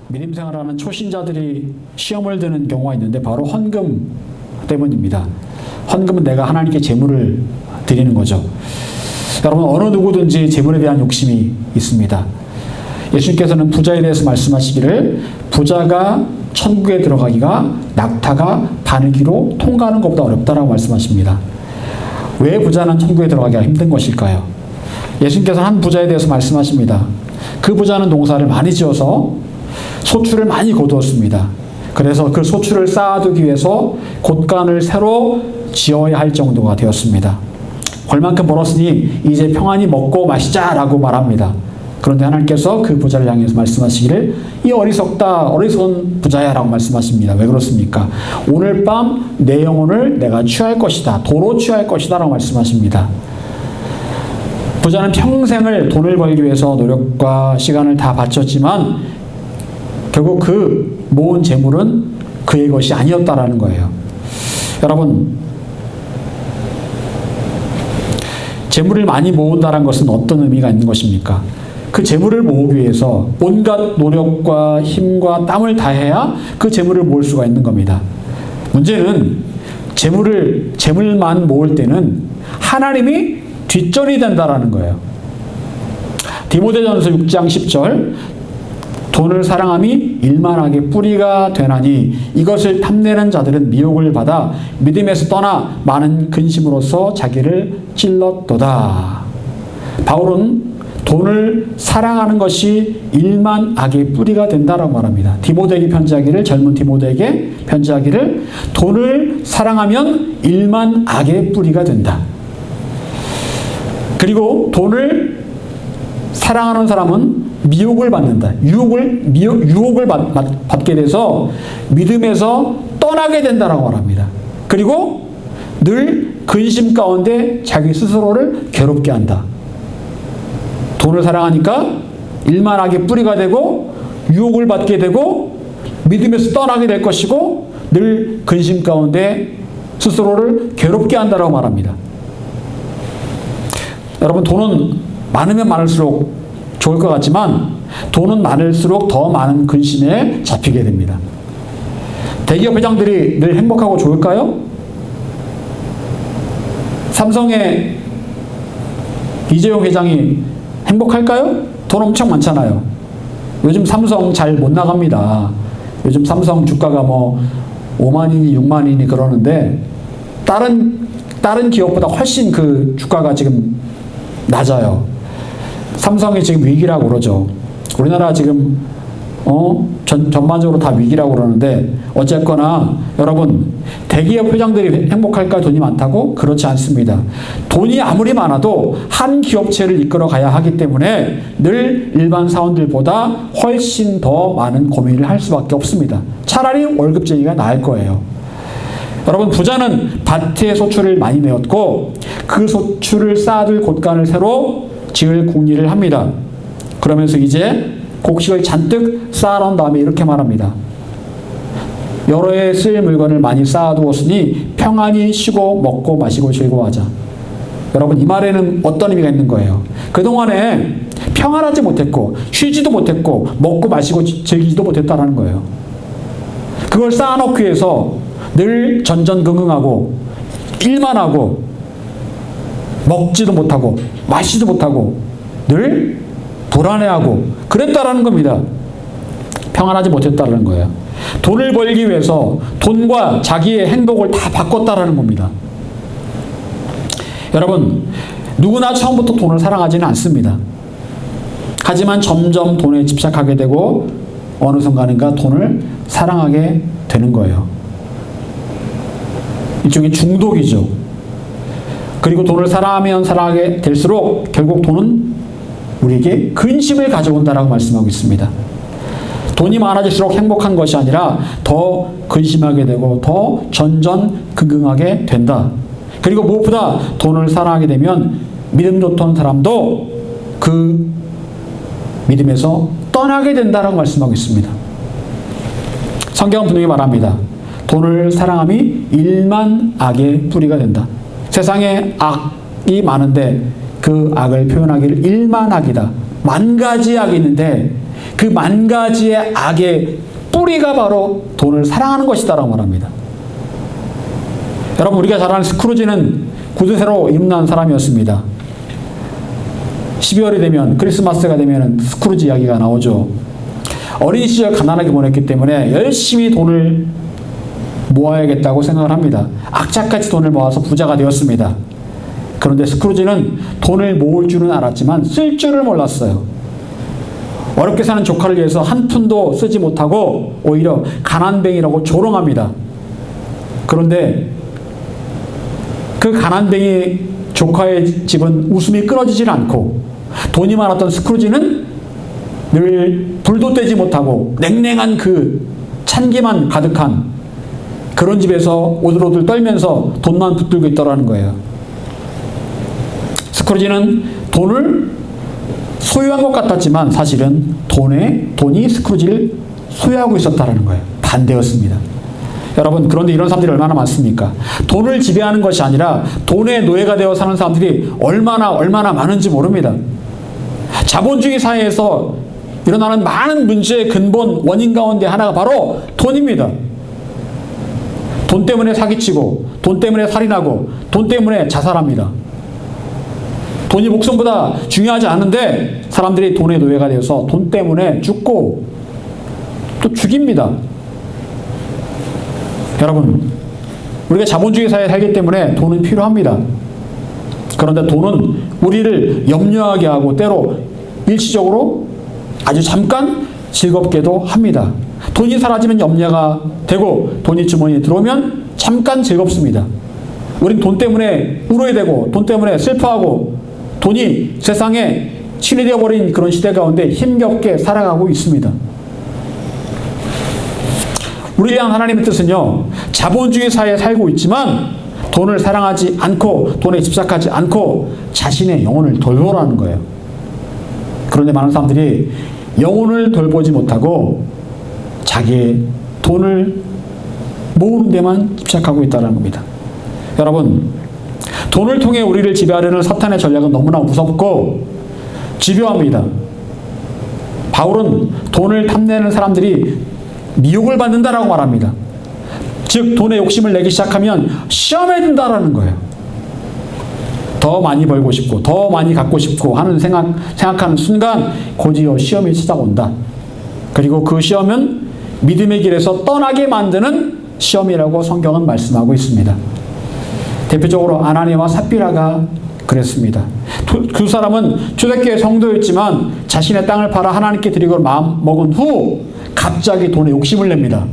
믿음 생활하는 초신자들이 시험을 드는 경우가 있는데 바로 헌금 때문입니다. 헌금은 내가 하나님께 제물을 드리는 거죠. 여러분, 어느 누구든지 제물에 대한 욕심이 있습니다. 예수님께서는 부자에 대해서 말씀하시기를 부자가 천국에 들어가기가 낙타가 바늘기로 통과하는 것보다 어렵다라고 말씀하십니다. 왜 부자는 천국에 들어가기가 힘든 것일까요? 예수님께서는 한 부자에 대해서 말씀하십니다. 그 부자는 농사를 많이 지어서 소출을 많이 거두었습니다. 그래서 그 소출을 쌓아두기 위해서 곳간을 새로 지어야 할 정도가 되었습니다. 얼만큼 벌었으니 이제 평안히 먹고 마시자라고 말합니다. 그런데 하나님께서 그 부자를 향해서 말씀하시기를 이 어리석다 어리석은 부자야 라고 말씀하십니다. 왜 그렇습니까? 오늘 밤 내 영혼을 내가 취할 것이다. 도로 취할 것이다 라고 말씀하십니다. 부자는 평생을 돈을 벌기 위해서 노력과 시간을 다 바쳤지만 결국 그 모은 재물은 그의 것이 아니었다라는 거예요. 여러분, 재물을 많이 모은다는 것은 어떤 의미가 있는 것입니까? 그 재물을 모으기 위해서 온갖 노력과 힘과 땀을 다해야 그 재물을 모을 수가 있는 겁니다. 문제는 재물만 모을 때는 하나님이 뒷전이 된다라는 거예요. 디모데전서 6장 10절 돈을 사랑함이 일만하게 뿌리가 되나니 이것을 탐내는 자들은 미혹을 받아 믿음에서 떠나 많은 근심으로써 자기를 찔렀도다. 바울은 돈을 사랑하는 것이 일만 악의 뿌리가 된다라고 말합니다. 디모데에게 편지하기를 젊은 디모데에게 편지하기를 돈을 사랑하면 일만 악의 뿌리가 된다. 그리고 돈을 사랑하는 사람은 미혹을 받는다. 유혹을 받게 돼서 믿음에서 떠나게 된다라고 말합니다. 그리고 늘 근심 가운데 자기 스스로를 괴롭게 한다. 돈을 사랑하니까 일만하게 뿌리가 되고 유혹을 받게 되고 믿음에서 떠나게 될 것이고 늘 근심 가운데 스스로를 괴롭게 한다라고 말합니다. 여러분, 돈은 많으면 많을수록 좋을 것 같지만 돈은 많을수록 더 많은 근심에 잡히게 됩니다. 대기업 회장들이 늘 행복하고 좋을까요? 삼성의 이재용 회장이 행복할까요? 돈 엄청 많잖아요. 요즘 삼성 잘 못 나갑니다. 요즘 삼성 주가가 뭐 5만이니 6만이니 그러는데 다른 기업보다 훨씬 그 주가가 지금 낮아요. 삼성이 지금 위기라고 그러죠. 우리나라 지금 전반적으로 다 위기라고 그러는데 어쨌거나 여러분, 대기업 회장들이 행복할까? 돈이 많다고? 그렇지 않습니다. 돈이 아무리 많아도 한 기업체를 이끌어 가야 하기 때문에 늘 일반 사원들보다 훨씬 더 많은 고민을 할 수밖에 없습니다. 차라리 월급쟁이가 나을 거예요. 여러분, 부자는 밭에 소출을 많이 내었고 그 소출을 쌓아둘 곳간을 새로 지을 궁리를 합니다. 그러면서 이제 곡식을 잔뜩 쌓아놓은 다음에 이렇게 말합니다. 여러 해 쓸 물건을 많이 쌓아두었으니 평안히 쉬고 먹고 마시고 즐거워하자. 여러분, 이 말에는 어떤 의미가 있는 거예요? 그동안에 평안하지 못했고 쉬지도 못했고 먹고 마시고 즐기지도 못했다는 거예요. 그걸 쌓아놓기 위해서 늘 전전긍긍하고 일만 하고 먹지도 못하고 마시지도 못하고 늘 불안해하고 그랬다라는 겁니다. 평안하지 못했다라는 거예요. 돈을 벌기 위해서 돈과 자기의 행복을 다 바꿨다라는 겁니다. 여러분, 누구나 처음부터 돈을 사랑하지는 않습니다. 하지만 점점 돈에 집착하게 되고 어느 순간인가 돈을 사랑하게 되는 거예요. 일종의 중독이죠. 그리고 돈을 사랑하면 사랑하게 될수록 결국 돈은 우리에게 근심을 가져온다라고 말씀하고 있습니다. 돈이 많아질수록 행복한 것이 아니라 더 근심하게 되고 더 전전긍긍하게 된다. 그리고 무엇보다 돈을 사랑하게 되면 믿음 좋던 사람도 그 믿음에서 떠나게 된다라고 말씀하고 있습니다. 성경은 분명히 말합니다. 돈을 사랑함이 일만 악의 뿌리가 된다. 세상에 악이 많은데 그 악을 표현하기를 일만 악이다. 만 가지 악이 있는데 그 만 가지의 악의 뿌리가 바로 돈을 사랑하는 것이다라고 말합니다. 여러분, 우리가 잘 아는 스크루지는 구두쇠로 일어난 사람이었습니다. 12월이 되면, 크리스마스가 되면 스크루지 이야기가 나오죠. 어린 시절 가난하게 보냈기 때문에 열심히 돈을 모아야겠다고 생각을 합니다. 악착같이 돈을 모아서 부자가 되었습니다. 그런데 스크루지는 돈을 모을 줄은 알았지만 쓸 줄을 몰랐어요. 어렵게 사는 조카를 위해서 한 푼도 쓰지 못하고 오히려 가난뱅이라고 조롱합니다. 그런데 그 가난뱅이 조카의 집은 웃음이 끊어지질 않고, 돈이 많았던 스크루지는 늘 불도 떼지 못하고 냉랭한 그 찬기만 가득한 그런 집에서 오들오들 떨면서 돈만 붙들고 있더라는 거예요. 스크루지는 돈을 소유한 것 같았지만 사실은 돈이 스크루지를 소유하고 있었다는 거예요. 반대였습니다. 여러분, 그런데 이런 사람들이 얼마나 많습니까? 돈을 지배하는 것이 아니라 돈의 노예가 되어 사는 사람들이 얼마나 많은지 모릅니다. 자본주의 사회에서 일어나는 많은 문제의 근본 원인 가운데 하나가 바로 돈입니다. 돈 때문에 사기치고, 돈 때문에 살인하고, 돈 때문에 자살합니다. 돈이 목숨보다 중요하지 않은데 사람들이 돈의 노예가 되어서 돈 때문에 죽고 또 죽입니다. 여러분, 우리가 자본주의 사회에 살기 때문에 돈은 필요합니다. 그런데 돈은 우리를 염려하게 하고 때로 일시적으로 아주 잠깐 즐겁게도 합니다. 돈이 사라지면 염려가 되고 돈이 주머니에 들어오면 잠깐 즐겁습니다. 우린 돈 때문에 울어야 되고 돈 때문에 슬퍼하고 돈이 세상에 신이 되어버린 그런 시대 가운데 힘겹게 살아가고 있습니다. 우리를 향한 하나님의 뜻은요, 자본주의 사회에 살고 있지만 돈을 사랑하지 않고 돈에 집착하지 않고 자신의 영혼을 돌보라는 거예요. 그런데 많은 사람들이 영혼을 돌보지 못하고 자기의 돈을 모으는 데만 집착하고 있다는 겁니다. 여러분, 돈을 통해 우리를 지배하려는 사탄의 전략은 너무나 무섭고 집요합니다. 바울은 돈을 탐내는 사람들이 미혹을 받는다라고 말합니다. 즉, 돈에 욕심을 내기 시작하면 시험에 든다라는 거예요. 더 많이 벌고 싶고 더 많이 갖고 싶고 하는 생각하는 순간 곧이어 시험이 찾아온다. 그리고 그 시험은 믿음의 길에서 떠나게 만드는 시험이라고 성경은 말씀하고 있습니다. 대표적으로 아나니아와 삽비라가 그랬습니다. 두 사람은 초대교회 성도였지만 자신의 땅을 팔아 하나님께 드리고 마음 먹은 후 갑자기 돈에 욕심을 냅니다.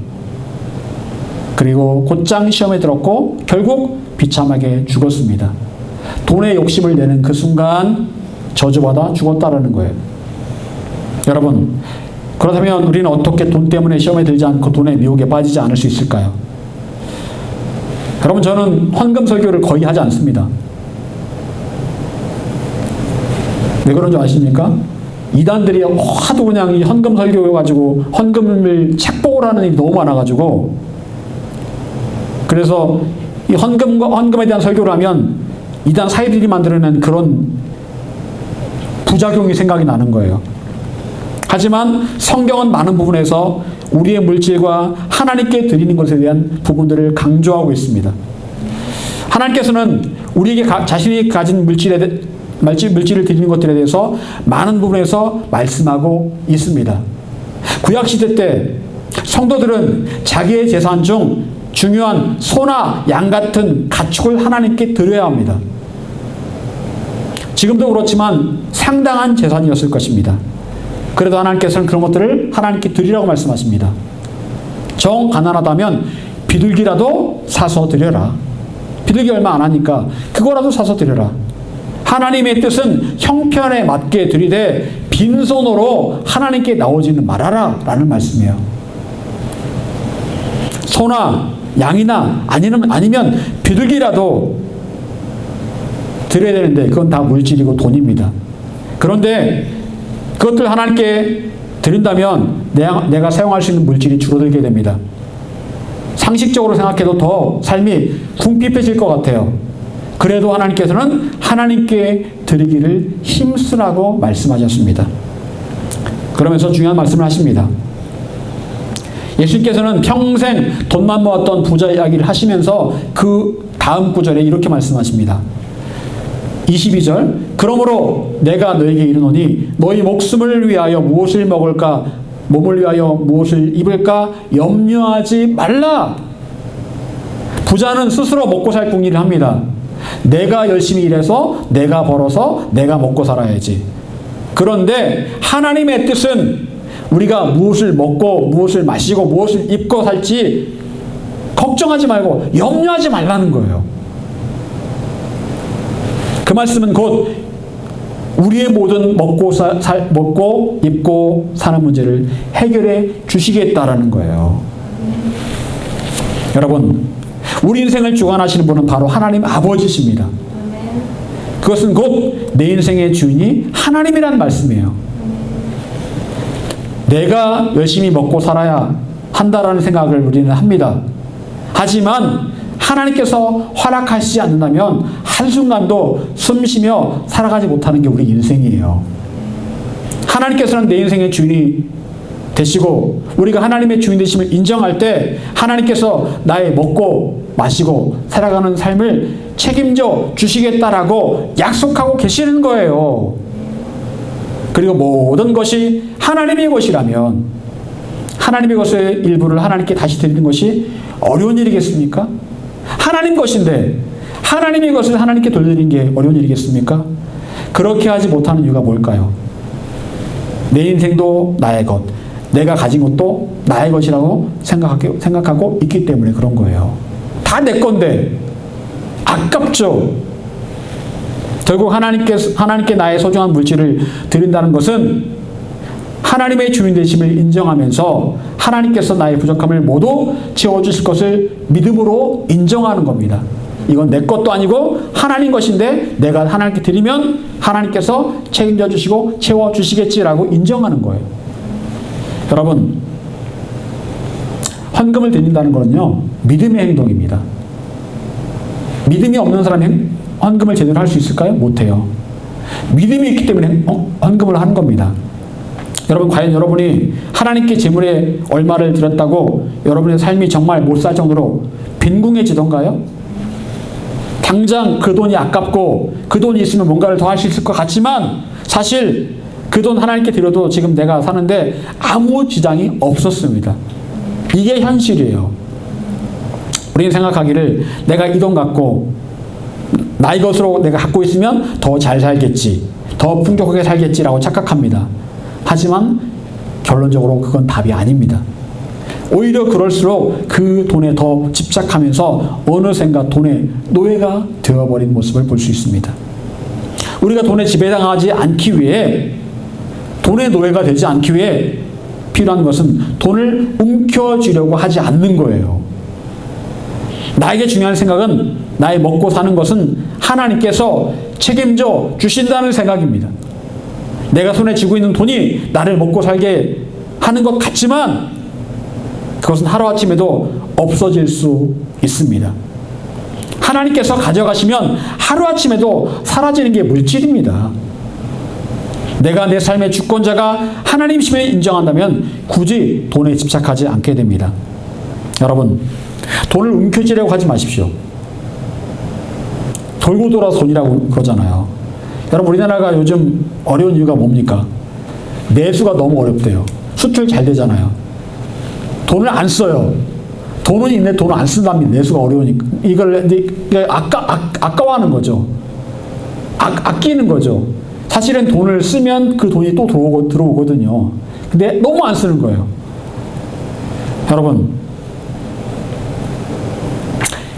그리고 곧장 시험에 들었고 결국 비참하게 죽었습니다. 돈에 욕심을 내는 그 순간 저주받아 죽었다라는 거예요. 여러분, 그렇다면 우리는 어떻게 돈 때문에 시험에 들지 않고 돈의 미혹에 빠지지 않을 수 있을까요? 여러분, 저는 헌금 설교를 거의 하지 않습니다. 왜 그런 줄 아십니까? 이단들이 하도 그냥 이 헌금 설교해가지고 헌금을 착복을 하는 일이 너무 많아가지고, 그래서 이 헌금에 대한 설교를 하면 이단 사이들이 만들어낸 그런 부작용이 생각이 나는 거예요. 하지만 성경은 많은 부분에서 우리의 물질과 하나님께 드리는 것에 대한 부분들을 강조하고 있습니다. 하나님께서는 우리에게 자신이 가진 물질을 드리는 것들에 대해서 많은 부분에서 말씀하고 있습니다. 구약시대 때 성도들은 자기의 재산 중 중요한 소나 양 같은 가축을 하나님께 드려야 합니다. 지금도 그렇지만 상당한 재산이었을 것입니다. 그래도 하나님께서는 그런 것들을 하나님께 드리라고 말씀하십니다. 정 가난하다면 비둘기라도 사서 드려라. 비둘기 얼마 안 하니까 그거라도 사서 드려라. 하나님의 뜻은 형편에 맞게 드리되 빈손으로 하나님께 나오지는 말아라 라는 말씀이에요. 소나 양이나 아니면 비둘기라도 드려야 되는데 그건 다 물질이고 돈입니다. 그런데 그것들 하나님께 드린다면 내가 사용할 수 있는 물질이 줄어들게 됩니다. 상식적으로 생각해도 더 삶이 궁핍해질 것 같아요. 그래도 하나님께서는 하나님께 드리기를 힘쓰라고 말씀하셨습니다. 그러면서 중요한 말씀을 하십니다. 예수님께서는 평생 돈만 모았던 부자 이야기를 하시면서 그 다음 구절에 이렇게 말씀하십니다. 22절, 그러므로 내가 너에게 이르노니 너희 목숨을 위하여 무엇을 먹을까, 몸을 위하여 무엇을 입을까 염려하지 말라. 부자는 스스로 먹고 살 궁리를 합니다. 내가 열심히 일해서 내가 벌어서 내가 먹고 살아야지. 그런데 하나님의 뜻은 우리가 무엇을 먹고 무엇을 마시고 무엇을 입고 살지 걱정하지 말고 염려하지 말라는 거예요. 그 말씀은 곧 우리의 모든 먹고 입고 사는 문제를 해결해 주시겠다라는 거예요. 여러분, 우리 인생을 주관하시는 분은 바로 하나님 아버지십니다. 그것은 곧 내 인생의 주인이 하나님이라는 말씀이에요. 내가 열심히 먹고 살아야 한다라는 생각을 우리는 합니다. 하지만 하나님께서 허락하시지 않는다면 한순간도 숨쉬며 살아가지 못하는 게 우리 인생이에요. 하나님께서는 내 인생의 주인이 되시고 우리가 하나님의 주인 되심을 인정할 때 하나님께서 나의 먹고 마시고 살아가는 삶을 책임져 주시겠다라고 약속하고 계시는 거예요. 그리고 모든 것이 하나님의 것이라면 하나님의 것의 일부를 하나님께 다시 드리는 것이 어려운 일이겠습니까? 하나님 것인데 하나님의 것을 하나님께 돌려드리는 게 어려운 일이겠습니까? 그렇게 하지 못하는 이유가 뭘까요? 내 인생도 나의 것, 내가 가진 것도 나의 것이라고 생각하고 있기 때문에 그런 거예요. 다 내 건데 아깝죠. 결국 하나님께 나의 소중한 물질을 드린다는 것은 하나님의 주인 되심을 인정하면서 하나님께서 나의 부족함을 모두 채워주실 것을 믿음으로 인정하는 겁니다. 이건 내 것도 아니고 하나님 것인데 내가 하나님께 드리면 하나님께서 책임져 주시고 채워주시겠지라고 인정하는 거예요. 여러분, 헌금을 드린다는 거는요, 믿음의 행동입니다. 믿음이 없는 사람이 헌금을 제대로 할 수 있을까요? 못해요. 믿음이 있기 때문에 헌금을 하는 겁니다. 여러분, 과연 여러분이 하나님께 재물에 얼마를 드렸다고 여러분의 삶이 정말 못 살 정도로 빈궁해지던가요? 당장 그 돈이 아깝고 그 돈이 있으면 뭔가를 더 할 수 있을 것 같지만 사실 그 돈 하나님께 드려도 지금 내가 사는데 아무 지장이 없었습니다. 이게 현실이에요. 우리는 생각하기를 내가 이 돈 갖고 나의 것으로 내가 갖고 있으면 더 잘 살겠지, 더 풍족하게 살겠지라고 착각합니다. 하지만 결론적으로 그건 답이 아닙니다. 오히려 그럴수록 그 돈에 더 집착하면서 어느샌가 돈의 노예가 되어버린 모습을 볼 수 있습니다. 우리가 돈에 지배당하지 않기 위해, 돈의 노예가 되지 않기 위해 필요한 것은 돈을 움켜쥐려고 하지 않는 거예요. 나에게 중요한 생각은 나의 먹고 사는 것은 하나님께서 책임져 주신다는 생각입니다. 내가 손에 쥐고 있는 돈이 나를 먹고 살게 하는 것 같지만 그것은 하루아침에도 없어질 수 있습니다. 하나님께서 가져가시면 하루아침에도 사라지는 게 물질입니다. 내가 내 삶의 주권자가 하나님이심을 인정한다면 굳이 돈에 집착하지 않게 됩니다. 여러분, 돈을 움켜쥐려고 하지 마십시오. 돌고 돌아서 돈이라고 그러잖아요. 여러분, 우리나라가 요즘 어려운 이유가 뭡니까? 내수가 너무 어렵대요. 수출 잘 되잖아요. 돈을 안 써요. 돈은 있는데 돈을 안 쓴답니다. 내수가 어려우니까. 이걸 아까워하는 거죠. 아끼는 거죠. 사실은 돈을 쓰면 그 돈이 또 들어오거든요. 근데 너무 안 쓰는 거예요. 여러분,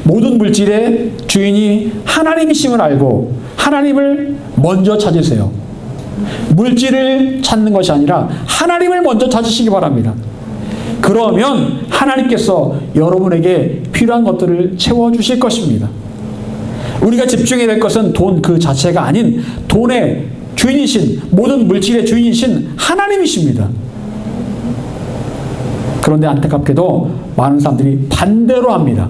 모든 물질의 주인이 하나님이심을 알고 하나님을 먼저 찾으세요. 물질을 찾는 것이 아니라 하나님을 먼저 찾으시기 바랍니다. 그러면 하나님께서 여러분에게 필요한 것들을 채워주실 것입니다. 우리가 집중해야 될 것은 돈 그 자체가 아닌 돈의 주인이신, 모든 물질의 주인이신 하나님이십니다. 그런데 안타깝게도 많은 사람들이 반대로 합니다.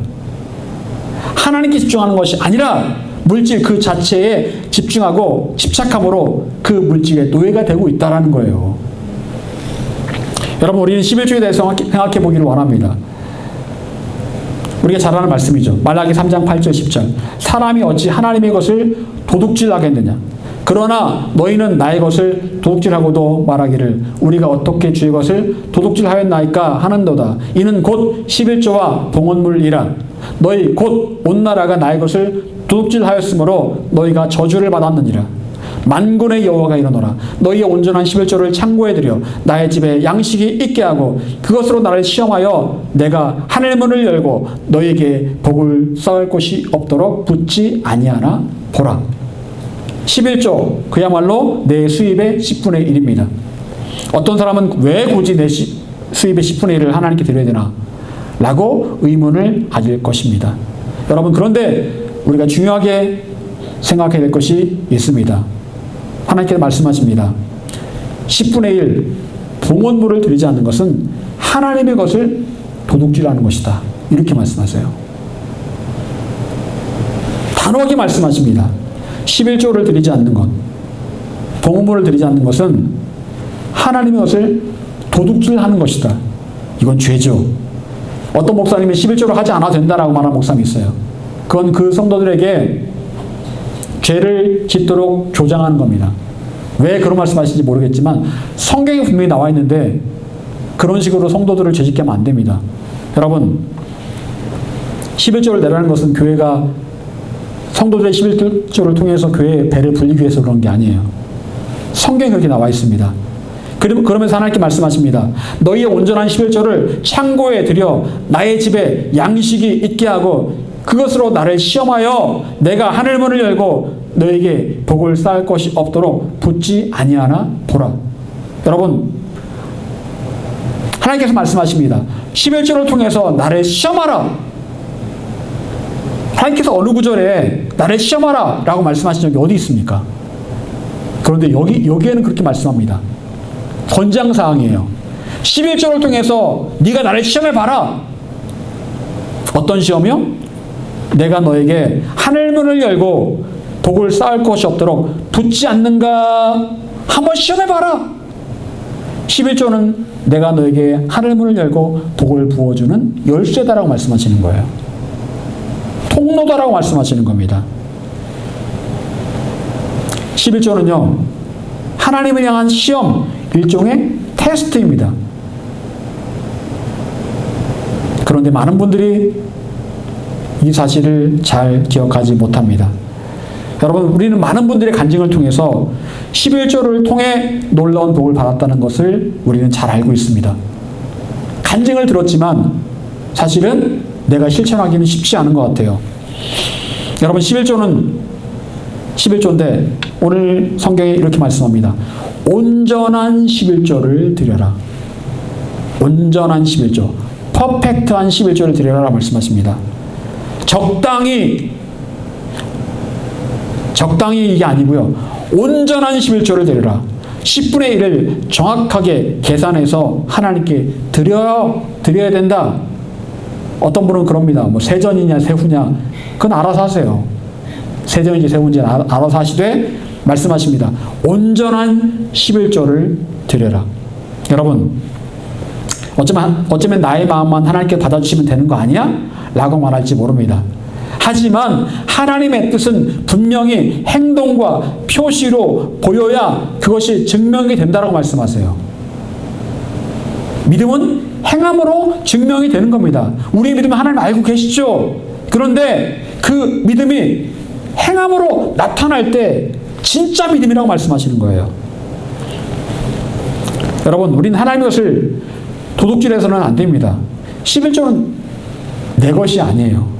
하나님께 집중하는 것이 아니라 물질 그 자체에 집중하고 집착함으로 그 물질의 노예가 되고 있다는 거예요. 여러분, 우리는 11조에 대해서 생각해 보기를 원합니다. 우리가 잘 아는 말씀이죠. 말라기 3장 8절 10절. 사람이 어찌 하나님의 것을 도둑질하겠느냐. 그러나 너희는 나의 것을 도둑질하고도 말하기를 우리가 어떻게 주의 것을 도둑질하였나이까 하는도다. 이는 곧 11조와 봉헌물이라. 너희 곧 온 나라가 나의 것을 도둑질하였으므로 너희가 저주를 받았느니라. 만군의 여호와가 이르노라. 너희의 온전한 11조를 창고에 들여 나의 집에 양식이 있게 하고 그것으로 나를 시험하여 내가 하늘문을 열고 너희에게 복을 쌓을 곳이 없도록 붙지 아니하나 보라. 11조 그야말로 내 수입의 10분의 1입니다. 어떤 사람은 왜 굳이 내 수입의 10분의 1을 하나님께 드려야 되나? 라고 의문을 가질 것입니다. 여러분, 그런데 우리가 중요하게 생각해야 될 것이 있습니다. 하나님께서 말씀하십니다. 10분의 1 봉헌물을 드리지 않는 것은 하나님의 것을 도둑질하는 것이다. 이렇게 말씀하세요. 단호하게 말씀하십니다. 11조를 드리지 않는 것, 봉헌물을 드리지 않는 것은 하나님의 것을 도둑질하는 것이다. 이건 죄죠. 어떤 목사님이 11조를 하지 않아도 된다라고 말하는 목사님이 있어요. 그건 그 성도들에게 죄를 짓도록 조장하는 겁니다. 왜 그런 말씀하시는지 모르겠지만 성경에 분명히 나와 있는데 그런 식으로 성도들을 죄짓게 하면 안 됩니다. 여러분, 11조를 내라는 것은 교회가 성도들의 11조를 통해서 교회의 배를 불리기 위해서 그런 게 아니에요. 성경에 그렇게 나와 있습니다. 그러면서 하나님께 말씀하십니다. 너희의 온전한 11조를 창고에 들여 나의 집에 양식이 있게 하고 그것으로 나를 시험하여 내가 하늘문을 열고 너에게 복을 쌓을 것이 없도록 붙지 아니하나 보라. 여러분, 하나님께서 말씀하십니다. 11조를 통해서 나를 시험하라. 하나님께서 어느 구절에 나를 시험하라 라고 말씀하신 적이 어디 있습니까? 그런데 여기에는 그렇게 말씀합니다. 권장사항이에요. 11조를 통해서 네가 나를 시험해봐라. 어떤 시험이요? 내가 너에게 하늘문을 열고 복을 쌓을 것이 없도록 붙지 않는가 한번 시험해봐라. 11조는 내가 너에게 하늘문을 열고 복을 부어주는 열쇠다라고 말씀하시는 거예요. 통로다라고 말씀하시는 겁니다. 11조는요, 하나님을 향한 시험, 일종의 테스트입니다. 그런데 많은 분들이 이 사실을 잘 기억하지 못합니다. 여러분, 우리는 많은 분들의 간증을 통해서 11조를 통해 놀라운 복을 받았다는 것을 우리는 잘 알고 있습니다. 간증을 들었지만 사실은 내가 실천하기는 쉽지 않은 것 같아요. 여러분, 11조인데 오늘 성경에 이렇게 말씀합니다. 온전한 11조를 드려라. 온전한 11조, 퍼펙트한 11조를 드려라 말씀하십니다. 적당히 이게 아니고요. 온전한 11조를 드려라. 10분의 1을 정확하게 계산해서 하나님께 드려야 된다. 어떤 분은 그럽니다. 뭐 세전이냐 세후냐 그건 알아서 하세요. 세전인지 세후인지 알아서 하시되 말씀하십니다. 온전한 11조를 드려라. 여러분, 어쩌면 나의 마음만 하나님께 받아주시면 되는 거 아니야? 라고 말할지 모릅니다. 하지만 하나님의 뜻은 분명히 행동과 표시로 보여야 그것이 증명이 된다고 말씀하세요. 믿음은 행함으로 증명이 되는 겁니다. 우리의 믿음은 하나님 알고 계시죠? 그런데 그 믿음이 행함으로 나타날 때 진짜 믿음이라고 말씀하시는 거예요. 여러분, 우리는 하나님의 것을 도둑질해서는 안 됩니다. 11조는 내 것이 아니에요.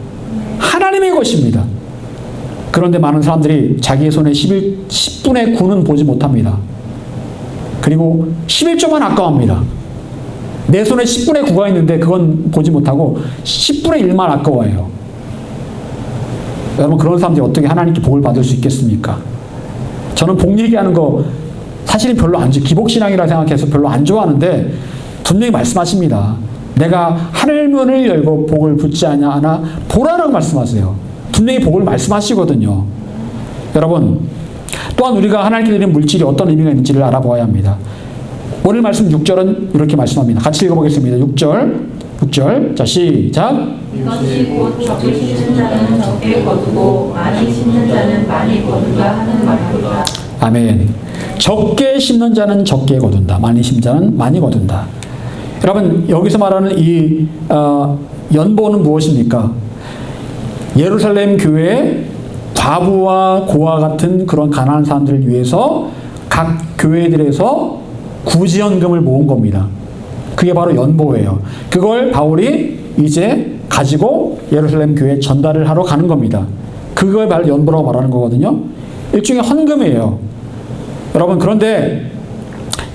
하나님의 것입니다. 그런데 많은 사람들이 자기의 손에 10분의 9는 보지 못합니다. 그리고 11조만 아까워합니다. 내 손에 10분의 9가 있는데 그건 보지 못하고 10분의 1만 아까워해요. 여러분, 그런 사람들이 어떻게 하나님께 복을 받을 수 있겠습니까? 저는 복 얘기하는 거 사실은 별로 기복신앙이라 생각해서 별로 안 좋아하는데 분명히 말씀하십니다. 내가 하늘문을 열고 복을 붙지 않아 보라라고 말씀하세요. 분명히 복을 말씀하시거든요. 여러분, 또한 우리가 하나님께 드리는 물질이 어떤 의미가 있는지를 알아보아야 합니다. 오늘 말씀 6절은 이렇게 말씀합니다. 같이 읽어보겠습니다. 6절. 자, 시작. 이것이 곧 적게 심는 자는 적게 거두고 많이 심는 자는 많이 거두라 하는 말이다. 아멘. 적게 심는 자는 적게 거둔다. 많이 심는 자는 많이 거둔다. 여러분, 여기서 말하는 이 연보는 무엇입니까? 예루살렘 교회에 과부와 고아 같은 그런 가난한 사람들을 위해서 각 교회들에서 구제연금을 모은 겁니다. 그게 바로 연보예요. 그걸 바울이 이제 가지고 예루살렘 교회에 전달을 하러 가는 겁니다. 그걸 바로 연보라고 말하는 거거든요. 일종의 헌금이에요. 여러분, 그런데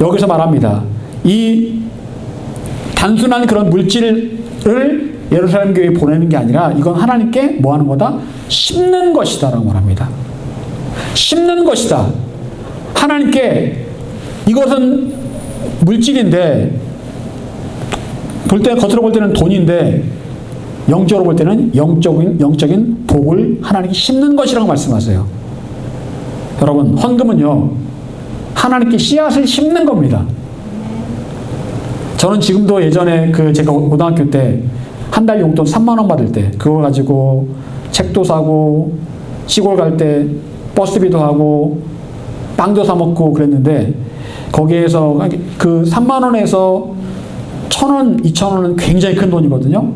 여기서 말합니다. 이 단순한 그런 물질을 예루살렘 교회에 보내는 게 아니라 이건 하나님께 뭐 하는 거다? 심는 것이다 라고 말합니다. 심는 것이다. 하나님께 이것은 물질인데 겉으로 볼 때는 돈인데 영적으로 볼 때는 영적인 복을 하나님께 심는 것이라고 말씀하세요. 여러분, 헌금은요 하나님께 씨앗을 심는 겁니다. 저는 지금도 예전에 제가 고등학교 때 한 달 용돈 3만 원 받을 때 그걸 가지고 책도 사고 시골 갈 때 버스비도 하고 빵도 사 먹고 그랬는데 거기에서 그 3만 원에서 1,000원, 2,000원은 굉장히 큰 돈이거든요.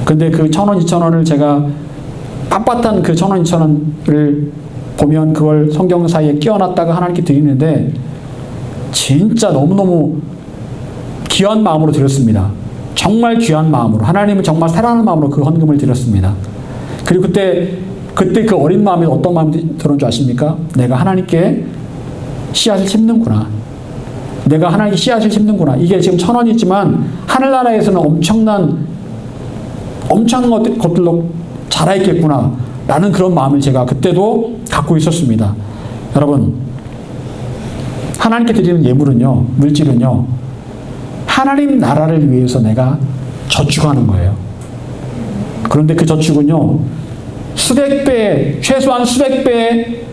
근데 그 1,000원, 2,000원을 제가 빳빳한 그 1,000원, 2,000원을 보면 그걸 성경 사이에 끼워놨다가 하나님께 드리는데 진짜 너무너무 귀한 마음으로 드렸습니다. 정말 귀한 마음으로, 하나님을 정말 사랑하는 마음으로 그 헌금을 드렸습니다. 그리고 그때 그 어린 마음에 어떤 마음이 들은 줄 아십니까? 내가 하나님께 씨앗을 심는구나. 내가 하나님께 씨앗을 심는구나. 이게 지금 1,000원이지만 하늘나라에서는 엄청난 것들로 자라있겠구나 라는 그런 마음을 제가 그때도 갖고 있었습니다. 여러분, 하나님께 드리는 예물은요, 물질은요, 하나님 나라를 위해서 내가 저축하는 거예요. 그런데 그 저축은요, 최소한 수백 배의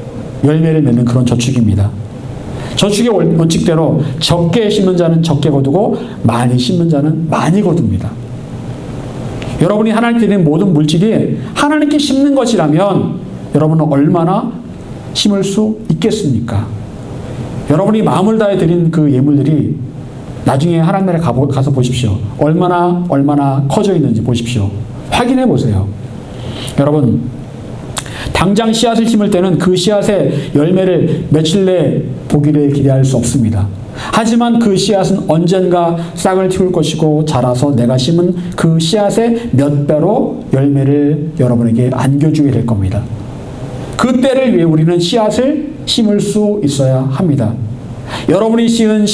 열매를 맺는 그런 저축입니다. 저축의 원칙대로 적게 심는 자는 적게 거두고 많이 심는 자는 많이 거둡니다. 여러분이 하나님께 드리는 모든 물질이 하나님께 심는 것이라면 여러분은 얼마나 심을 수 있겠습니까? 여러분이 마음을 다해 드린 그 예물들이 나중에 하나님 나라에 가서 보십시오. 얼마나 커져 있는지 보십시오. 확인해 보세요. 여러분, 당장 씨앗을 심을 때는 그 씨앗의 열매를 며칠 내에 보기를 기대할 수 없습니다. 하지만 그 씨앗은 언젠가 싹을 틔울 것이고 자라서 내가 심은 그 씨앗의 몇 배로 열매를 여러분에게 안겨주게 될 겁니다. 그 때를 위해 우리는 씨앗을 심을 수 있어야 합니다. 여러분이 씨은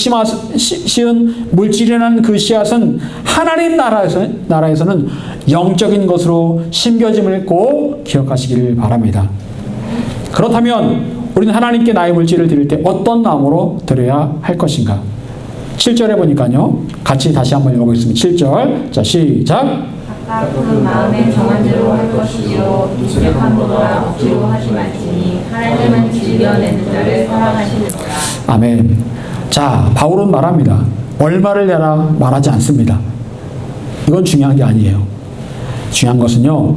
물질이라는 그 씨앗은 하나님 나라에서는 영적인 것으로 심겨짐을 꼭 기억하시기를 바랍니다. 그렇다면 우리는 하나님께 나의 물질을 드릴 때 어떤 마음으로 드려야 할 것인가? 7절에 보니까요. 같이 다시 한번 읽어보겠습니다. 7절. 자, 시작. 각각 그 마음에 정한 대로 할 것이요 익숙함으로라 억지로 하지 말지니 하나님은 즐겨내는 자를 사랑하시느니라. 아멘. 자, 바울은 말합니다. 얼마를 내라 말하지 않습니다. 이건 중요한 게 아니에요. 중요한 것은요,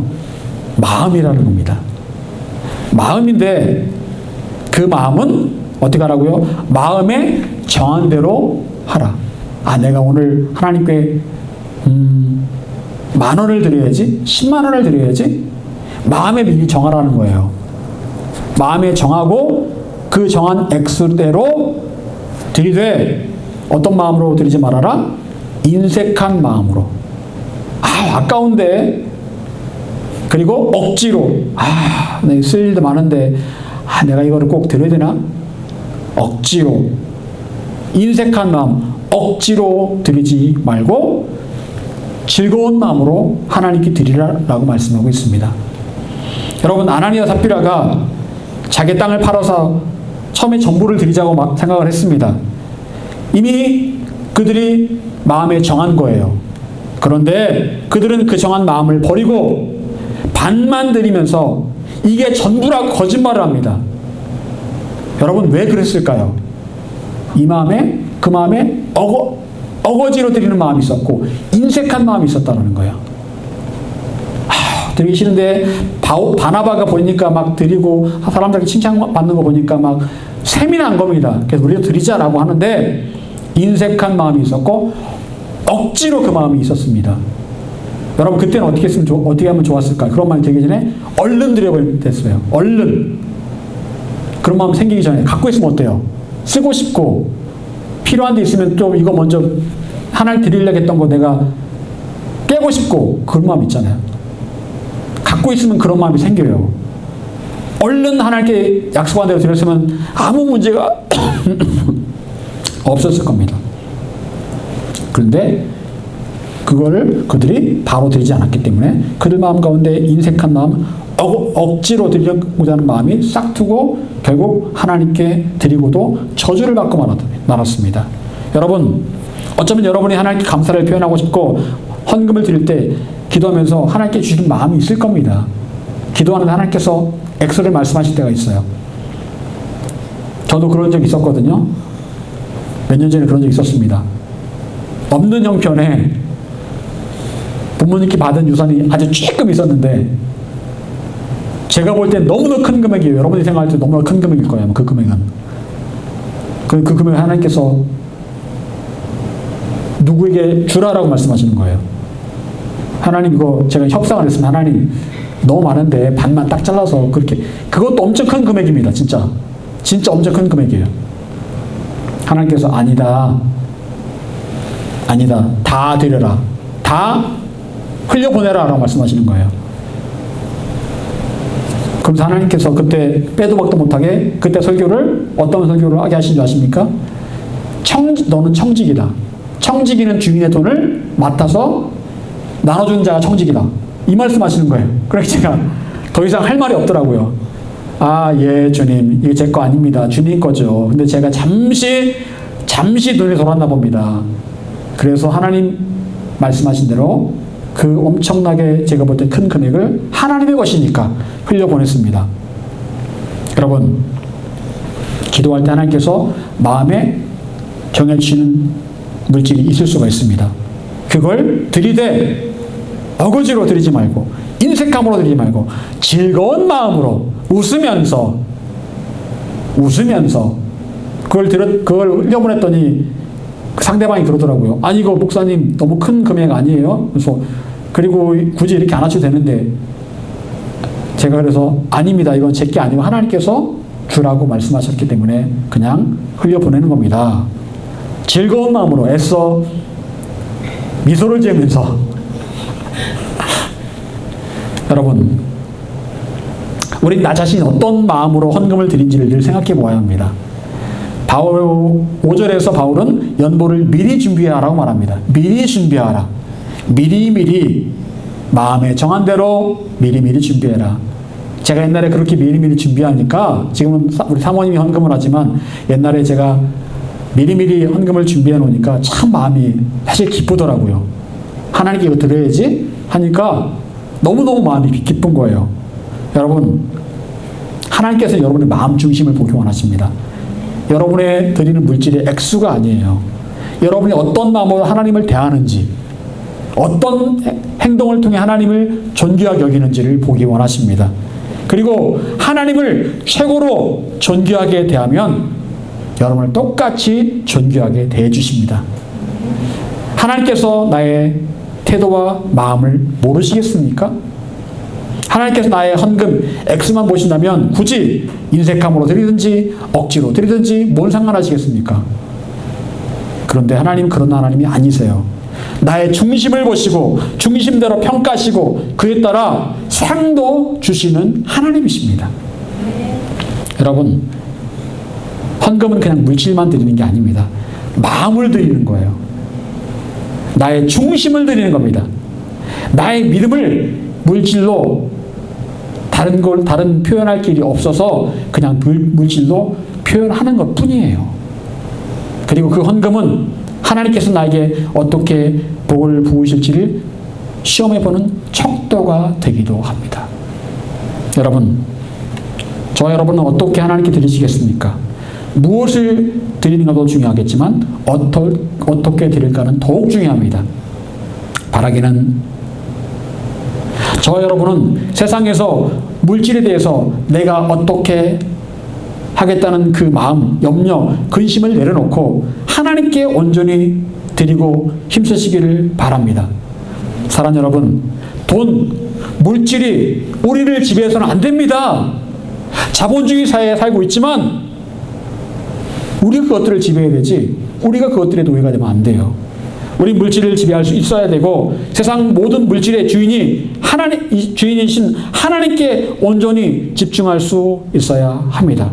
마음이라는 겁니다. 마음인데 그 마음은 어떻게 하라고요? 마음에 정한 대로 하라. 내가 오늘 하나님께 10,000원을 드려야지, 100,000원을 드려야지. 마음에 미리 정하라는 거예요. 마음에 정하고 그 정한 액수대로 드리되 어떤 마음으로 드리지 말아라? 인색한 마음으로. 아까운데. 그리고 억지로. 내가 쓸 일도 많은데 내가 이거를 꼭 드려야 되나? 억지로. 인색한 마음, 억지로 드리지 말고 즐거운 마음으로 하나님께 드리라라고 말씀하고 있습니다. 여러분, 아나니아 삽비라가 자기 땅을 팔아서 처음에 전부를 드리자고 막 생각을 했습니다. 이미 그들이 마음에 정한 거예요. 그런데 그들은 그 정한 마음을 버리고 반만 드리면서 이게 전부라고 거짓말을 합니다. 여러분, 왜 그랬을까요? 이 마음에 그 마음에 어거지로 드리는 마음이 있었고 인색한 마음이 있었다는 거예요. 드리기 싫은데 바나바가 보니까 막 드리고 사람들에게 칭찬받는 거 보니까 막 셈이 난 겁니다. 그래서 우리도 드리자라고 하는데 인색한 마음이 있었고 억지로 그 마음이 있었습니다. 여러분 그때는 어떻게 하면 좋았을까? 그런 마음이 되기 전에 얼른 드려버리면 됐어요. 얼른. 그런 마음 생기기 전에 갖고 있으면 어때요? 쓰고 싶고 필요한 데 있으면 좀 이거 먼저 하나님 드리려고 했던 거 내가 깨고 싶고 그런 마음 있잖아요. 갖고 있으면 그런 마음이 생겨요. 얼른 하나님께 약속한 대로 드렸으면 아무 문제가 없었을 겁니다. 그런데 그거를 그들이 바로 드리지 않았기 때문에 그들 마음 가운데 인색한 마음, 억지로 드리려고자 하는 마음이 싹트고 결국 하나님께 드리고도 저주를 받고 말았습니다. 여러분, 어쩌면 여러분이 하나님께 감사를 표현하고 싶고 헌금을 드릴 때 기도하면서 하나님께 주신 마음이 있을 겁니다. 기도하는데 하나님께서 액수를 말씀하실 때가 있어요. 저도 그런 적이 있었거든요. 몇 년 전에 그런 적이 있었습니다. 없는 형편에 부모님께 받은 유산이 아주 조금 있었는데 제가 볼 땐 너무나 큰 금액이에요. 여러분이 생각할 때 너무나 큰 금액일 거예요. 그 금액은. 그 금액을 하나님께서 누구에게 주라라고 말씀하시는 거예요. 하나님 이거 제가 협상을 했으면 하나님 너무 많은데 반만 딱 잘라서 그렇게 그것도 엄청 큰 금액입니다. 진짜 엄청 큰 금액이에요. 하나님께서 아니다 다 드려라 다 흘려보내라 라고 말씀하시는 거예요. 그래서 하나님께서 그때 빼도 박도 못하게 그때 설교를 어떤 설교를 하게 하신 줄 아십니까? 너는 청직이다. 청지기는 주인의 돈을 맡아서 나눠주는 자가 청지기다. 이 말씀 하시는 거예요. 그래서 제가 더 이상 할 말이 없더라고요. 아, 예, 주님. 이게 제 거 아닙니다. 주님 거죠. 근데 제가 잠시 눈이 돌았나 봅니다. 그래서 하나님 말씀하신 대로 그 엄청나게 제가 볼 때 큰 금액을 하나님의 것이니까 흘려보냈습니다. 여러분, 기도할 때 하나님께서 마음에 정해주시는 물질이 있을 수가 있습니다. 그걸 드리되 어거지로 드리지 말고 인색함으로 드리지 말고 즐거운 마음으로 웃으면서 그걸 흘려보냈더니 상대방이 그러더라고요. 아니 이거 목사님 너무 큰 금액 아니에요? 그리고 굳이 이렇게 안 하셔도 되는데 제가 그래서 아닙니다. 이건 제 게 아니고 하나님께서 주라고 말씀하셨기 때문에 그냥 흘려보내는 겁니다. 즐거운 마음으로 애써 미소를 지으면서 여러분, 우리 나 자신이 어떤 마음으로 헌금을 드린지를 늘 생각해 보아야 합니다. 5절에서 바울은 연보를 미리 준비하라고 말합니다. 미리 준비하라. 미리 마음에 정한 대로 미리 준비해라. 제가 옛날에 그렇게 미리 준비하니까 지금은 우리 사모님이 헌금을 하지만 옛날에 제가 미리 헌금을 준비해 놓으니까 참 마음이 사실 기쁘더라고요. 하나님께 이거 드려야지 하니까 너무너무 마음이 기쁜 거예요. 여러분, 하나님께서 여러분의 마음 중심을 보기 원하십니다. 여러분의 드리는 물질의 액수가 아니에요. 여러분이 어떤 마음으로 하나님을 대하는지, 어떤 행동을 통해 하나님을 존귀하게 여기는지를 보기 원하십니다. 그리고 하나님을 최고로 존귀하게 대하면 여러분을 똑같이 존귀하게 대해주십니다. 하나님께서 나의 태도와 마음을 모르시겠습니까? 하나님께서 나의 헌금 액수만 보신다면 굳이 인색함으로 드리든지 억지로 드리든지 뭔 상관하시겠습니까? 그런데 하나님은 그런 하나님이 아니세요. 나의 중심을 보시고 중심대로 평가하시고 그에 따라 상도 주시는 하나님이십니다. 여러분, 헌금은 그냥 물질만 드리는 게 아닙니다. 마음을 드리는 거예요. 나의 중심을 드리는 겁니다. 나의 믿음을 물질로 다른 표현할 길이 없어서 그냥 물질로 표현하는 것 뿐이에요. 그리고 그 헌금은 하나님께서 나에게 어떻게 복을 부으실지를 시험해보는 척도가 되기도 합니다. 여러분, 저와 여러분은 어떻게 하나님께 드리시겠습니까? 무엇을 드리는 것도 중요하겠지만 어떻게 드릴까는 더욱 중요합니다. 바라기는 저 여러분은 세상에서 물질에 대해서 내가 어떻게 하겠다는 그 마음, 염려, 근심을 내려놓고 하나님께 온전히 드리고 힘쓰시기를 바랍니다. 사랑하는 여러분, 돈, 물질이 우리를 지배해서는 안 됩니다. 자본주의 사회에 살고 있지만 우리가 그것들을 지배해야 되지 우리가 그것들의 노예가 되면 안 돼요. 우리 물질을 지배할 수 있어야 되고 세상 모든 물질의 주인이신 하나님께 온전히 집중할 수 있어야 합니다.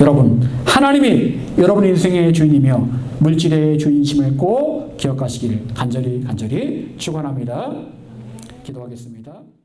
여러분, 하나님이 여러분 인생의 주인이며 물질의 주인심을 꼭 기억하시기를 간절히 축원합니다. 기도하겠습니다.